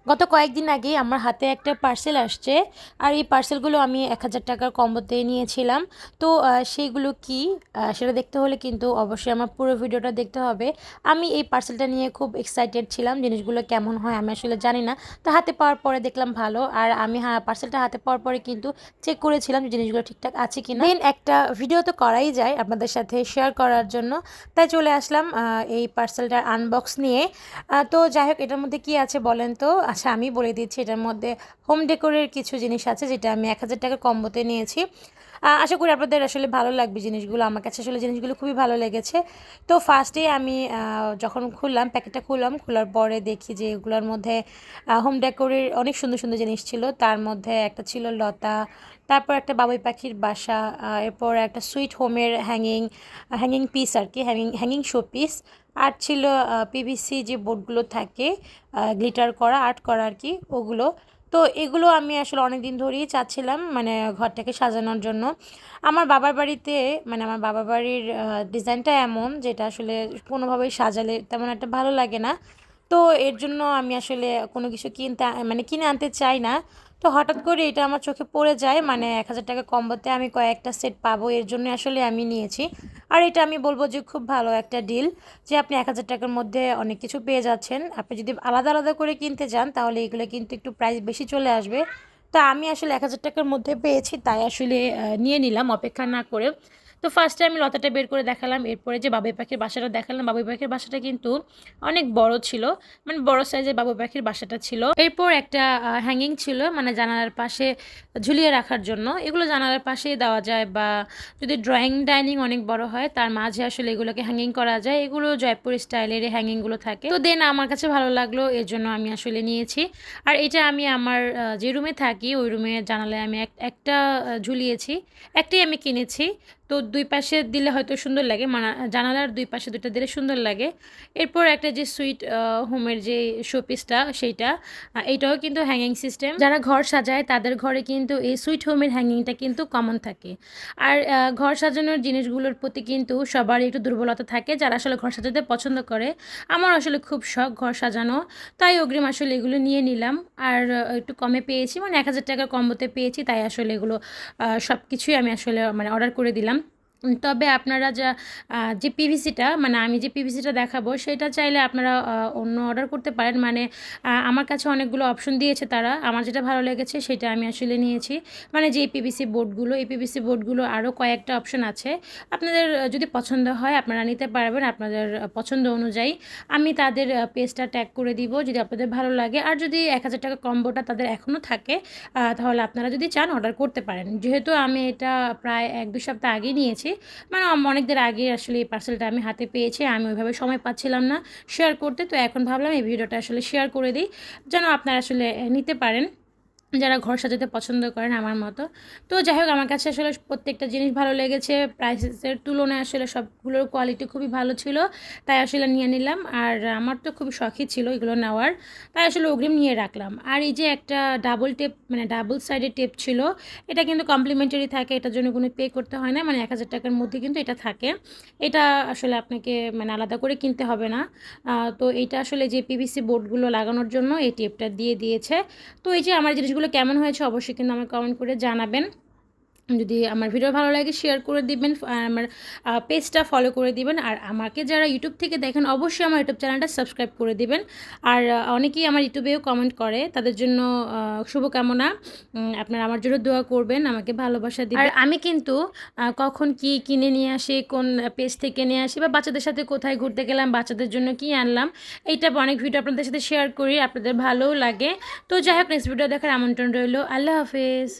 গত কয়েকদিন আগে আমার হাতে একটা পার্সেল আসছে। আর এই পার্সেলগুলো আমি ১,০০০ টাকার কম্বোতে নিয়েছিলাম। তো সেইগুলো কি সেটা দেখতে হলে কিন্তু অবশ্যই আমার পুরো ভিডিওটা দেখতে হবে। আমি এই পার্সেলটা নিয়ে খুব এক্সাইটেড ছিলাম, জিনিসগুলো কেমন হয় আমি আসলে জানি না। তো হাতে পাওয়ার পরে দেখলাম ভালো, আর আমি পার্সেলটা হাতে পাওয়ার পরে কিন্তু চেক করেছিলাম যে জিনিসগুলো ঠিকঠাক আছে কিনা। দেন একটা ভিডিও তো করাই যায় আপনাদের সাথে শেয়ার করার জন্য, তাই চলে আসলাম এই পার্সেলটার আনবক্স নিয়ে। তো যাই হোক, এটার মধ্যে কি আছে বলেন তো? আচ্ছা, আমি বলে দিচ্ছি। এটার মধ্যে হোম ডেকোরের কিছু জিনিস আছে, যেটা আমি ১,০০০ টাকার কম্বোতে নিয়েছি। আশা করি আপনাদের আসলে ভালো লাগবে জিনিসগুলো। আমার কাছে আসলে জিনিসগুলো খুবই ভালো লেগেছে। তো ফার্স্টেই আমি যখন খুললাম, প্যাকেটটা খুললাম, খোলার পরে দেখি যে এগুলোর মধ্যে হোম ডেকোরের অনেক সুন্দর সুন্দর জিনিস ছিল। তার মধ্যে একটা ছিল লতা, তারপর একটা বাবুই পাখির বাসা, এরপর একটা সুইট হোমের হ্যাঙ্গিং হ্যাঙ্গিং পিস আর কি, হ্যাঙ্গিং হ্যাঙ্গিং শো পিস। আর ছিল পিভিসি যে বোর্ডগুলো থাকে, গ্লিটার করা, আর্ট করা আর কি, ওগুলো। তো এগুলো আমি আসলে অনেক দিন ধরেই চাচ্ছিলাম, মানে ঘরটাকে সাজানোর জন্য। আমার বাবার বাড়িতে, মানে আমার বাবার বাড়ির ডিজাইনটা এমন, যেটা আসলে কোনোভাবেই সাজালে তেমন একটা ভালো লাগে না। তো এর জন্য আমি আসলে কোনো কিছু মানে কিনে আনতে চাই না। তো হঠাৎ করে এটা আমার চোখে পড়ে যায়, মানে ১,০০০ টাকা কম্বোতে আমি কয়েকটা সেট পাবো, এর জন্য আসলে আমি নিয়েছি। আর এটা আমি বলবো যে খুব ভালো একটা ডিল, যে আপনি ১,০০০ টাকার মধ্যে অনেক কিছু পেয়ে যাচ্ছেন। আপনি যদি আলাদা আলাদা করে কিনতে যান তাহলে এগুলো কিন্তু একটু প্রাইস বেশি চলে আসবে। তো আমি আসলে ১,০০০ টাকার মধ্যে পেয়েছি, তাই আসলে নিয়ে নিলাম অপেক্ষা না করে। তো ফার্স্টে আমি লতাটা বের করে দেখালাম, এরপরে যে বাবুই পাখির বাসাটা দেখালাম। বাবুই পাখির বাসাটা কিন্তু অনেক বড় ছিল, মানে বড় সাইজের বাবুই পাখির বাসাটা ছিল। এরপর একটা হ্যাঙ্গিং ছিল, মানে জানালার পাশে ঝুলিয়ে রাখার জন্য। এগুলো জানালার পাশেই দেওয়া যায়, বা যদি ড্রয়িং ডাইনিং অনেক বড় হয় তার মাঝে আসলে এগুলোকে হ্যাঙ্গিং করা যায়। এগুলো জয়পুর স্টাইলের হ্যাঙ্গিংগুলো থাকে। তো দেন আমার কাছে ভালো লাগলো, এর জন্য আমি আসলে নিয়েছি। আর এটা আমি আমার যে রুমে থাকি ওই রুমে জানালায় আমি একটা ঝুলিয়েছি। একটাই আমি কিনেছি। তো দুই পাশে দিলে হয়তো সুন্দর লাগে, মানে জানালার দুই পাশে দুটো দিলে সুন্দর লাগে। এরপর একটা যে সুইট হোমের যে শোপিসটা, সেইটা এইটাও কিন্তু হ্যাঙ্গিং সিস্টেম। যারা ঘর সাজায় তাদের ঘরে কিন্তু এই সুইট হোমের হ্যাঙ্গিংটা কিন্তু কমন থাকে। আর ঘর সাজানোর জিনিসগুলোর প্রতি কিন্তু সবার একটু দুর্বলতা থাকে, যারা আসলে ঘর সাজাতে পছন্দ করে। আমার আসলে খুব শখ ঘর সাজানো, তাই অগ্রিম আসলে এগুলো নিয়ে নিলাম। আর একটু কমে পেয়েছি, মানে ১,০০০ টাকার কম্বোতে পেয়েছি, তাই আসলে এগুলো সব কিছুই আমি আসলে মানে অর্ডার করে দিলাম। তবে আপনারা যে পিভিসিটা, মানে আমি যে পিভিসিটা দেখাবো সেটা চাইলে আপনারা অন্য অর্ডার করতে পারেন। মানে আমার কাছে অনেকগুলো অপশন দিয়েছে তারা, আমার যেটা ভালো লেগেছে সেটা আমি আসলে নিয়েছি। মানে যে পিভিসি বোর্ডগুলো, এই পিভিসি বোর্ডগুলো আরও কয়েকটা অপশন আছে। আপনাদের যদি পছন্দ হয় আপনারা নিতে পারবেন আপনাদের পছন্দ অনুযায়ী। আমি তাদের পেজটা ট্যাগ করে দিব যদি আপনাদের ভালো লাগে। আর যদি ১,০০০ টাকা কম্বোটা তাদের এখনও থাকে, তাহলে আপনারা যদি চান অর্ডার করতে পারেন। যেহেতু আমি এটা প্রায় ১-২ সপ্তাহ আগেই নিয়েছি, মানে অনেকদিন আগে আসলে এই পার্সেলটা আমি হাতে পেয়েছি, আমি ওইভাবে সময় পাচ্ছিলাম না শেয়ার করতে। তো এখন ভাবলাম এই ভিডিওটা আসলে শেয়ার করে দিই, যেন আপনারা আসলে নিতে পারেন, যারা ঘর সাজাতে পছন্দ করেন আমার মতো। তো যাই হোক, আমার কাছে আসলে প্রত্যেকটা জিনিস ভালো লেগেছে, প্রাইসের তুলনায় আসলে সবগুলোর কোয়ালিটি খুবই ভালো ছিল, তাই আসলে নিয়ে নিলাম। আর আমার তো খুবই শখই ছিল এগুলো নেওয়ার, তাই আসলে অগ্রিম নিয়ে রাখলাম। আর এই যে একটা ডাবল টেপ, মানে ডাবল সাইডের টেপ ছিল, এটা কিন্তু কমপ্লিমেন্টারি থাকে, এটার জন্য কোনো পে করতে হয় না, মানে ১,০০০ টাকার মধ্যে কিন্তু এটা থাকে। এটা আসলে আপনাকে মানে আলাদা করে কিনতে হবে না। তো এইটা আসলে যে পিভিসি বোর্ডগুলো লাগানোর জন্য এই টেপটা দিয়ে দিয়েছে। তো এই যে আমার জিনিসগুলো কেমন হয়েছে অবশ্যই কিন্তু আমাকে কমেন্ট করে জানাবেন। যদি আমার ভিডিও ভালো লাগে শেয়ার করে দিবেন, আমার পেজটা ফলো করে দিবেন। আর আমাকে যারা ইউটিউব থেকে দেখেন অবশ্যই আমার ইউটিউব চ্যানেলটা সাবস্ক্রাইব করে দিবেন। আর অনেকেই আমার ইউটিউবেও কমেন্ট করে, তাদের জন্য শুভকামনা। আপনারা আমার জন্য দোয়া করবেন, আমাকে ভালোবাসা দিবেন। আর আমি কিন্তু কখন কি কিনে নিয়ে আসি, কোন পেজ থেকে নিয়ে আসি, বা বাচ্চাদের সাথে কোথায় ঘুরতে গেলাম, বাচ্চাদের জন্য কি আনলাম, এইটা অনেক ভিডিও আপনাদের সাথে শেয়ার করি, আপনাদের ভালোও লাগে। তো যাই হোক, নেক্সট ভিডিও দেখার আমন্ত্রণ রইল। আল্লাহ হাফেজ।